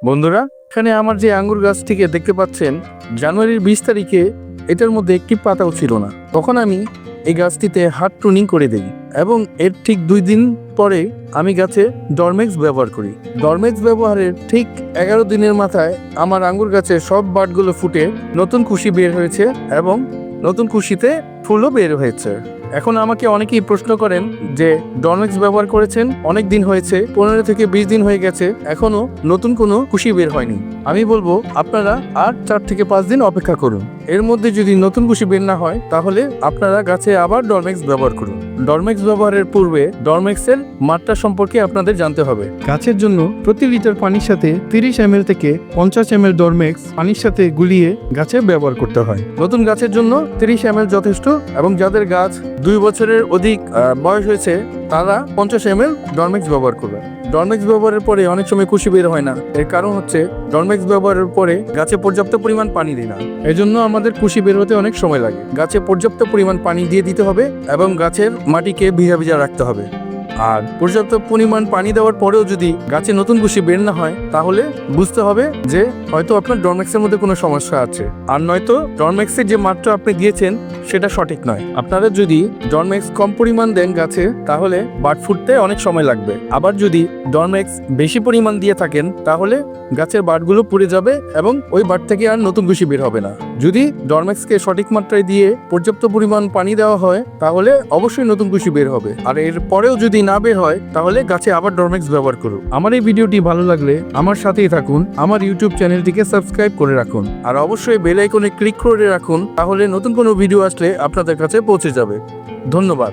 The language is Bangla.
বন্ধুরা, এখানে আমার যে আঙ্গুর গাছটিকে দেখতে পাচ্ছেন, জানুয়ারির 20 তারিখে এটার মধ্যে একটি পাতাও ছিল না। তখন আমি এই গাছটিতে হাত প্রুনিং করে দিই এবং এর ঠিক 2 দিন পরে আমি গাছে ডরমেক্স ব্যবহার করি। ডরমেক্স ব্যবহারের ঠিক 11 দিনের মাথায় আমার আঙ্গুর গাছে সব বাটগুলো ফুটে নতুন কুশি বের হয়েছে এবং নতুন কুশিতে ফুলও বের হয়েছে। এখন আমাকে অনেকেই প্রশ্ন করেন যে ডরমেক্স ব্যবহার করেছেন, অনেক দিন হয়েছে, 15 থেকে 20 দিন হয়ে গেছে, এখনো নতুন কোনো কুশি বের হয়নি। আমি বলবো আপনারা আর 4 থেকে 5 দিন অপেক্ষা করুন। এর মধ্যে যদি নতুন কুশি বের না হয় তাহলে আপনারা গাছে আবার ডরমেক্স ব্যবহার করুন। ডরমেক্স ব্যবহারের পূর্বে ডরমেক্সের মাত্রা সম্পর্কে আপনাদের জানতে হবে। গাছের জন্য প্রতি লিটার পানির সাথে 30 ml থেকে 50 ml ডরমেক্স পানির সাথে গুলিয়ে গাছে ব্যবহার করতে হয়। নতুন গাছের জন্য 30 ml যথেষ্ট এবং যাদের গাছ 2 বছরের অধিক বয়স হয়েছে তারা 50 ml ডরমেক্স ব্যবহার করবে। ডরমেক্স ব্যবহারের পরে অনেক সময় কুশি বের হয় না। এর কারণ হচ্ছে ডরমেক্স ব্যবহারের পরে গাছে পর্যাপ্ত পরিমাণ পানি দিই না। এজন্য আমাদের কুশি বের হতে অনেক সময় লাগে। গাছে পর্যাপ্ত পরিমাণ পানি দিয়ে দিতে হবে এবং গাছের মাটিকে ভিজা ভিজা রাখতে হবে। আর পর্যাপ্ত পরিমাণ পানি দেওয়ার পরেও যদি গাছে নতুন কুশি বের না হয় তাহলে বুঝতে হবে যে হয়তো আপনার ডরমেক্সের মধ্যে কোনো সমস্যা আছে, আর নয়তো ডরমেক্সের যে মাত্রা আপনি দিয়েছেন সেটা সঠিক নয়। আপনারা যদি ডরমেক্স কম পরিমাণ দেন গাছে তাহলে বাট ফুটতে অনেক সময় লাগবে। আবার যদি ডরমেক্স বেশি পরিমাণ দিয়ে থাকেন তাহলে গাছের বাটগুলো পুড়ে যাবে এবং ওই বাট থেকে আর নতুন কুশি বের হবে না। যদি ডরমেক্সকে সঠিক মাত্রায় দিয়ে পর্যাপ্ত পরিমাণ পানি দেওয়া হয় তাহলে অবশ্যই নতুন কুশি বের হবে। আর এর পরেও যদি না বের হয় তাহলে গাছে আবার ডরমেক্স ব্যবহার করুন। আমার এই ভিডিওটি ভালো লাগলে আমার সাথেই থাকুন, আমার ইউটিউব চ্যানেলটিকে সাবস্ক্রাইব করে রাখুন আর অবশ্যই বেল আইকনে ক্লিক করে রাখুন, তাহলে নতুন কোনো ভিডিও আসলে আপনাদের কাছে পৌঁছে যাবে। ধন্যবাদ।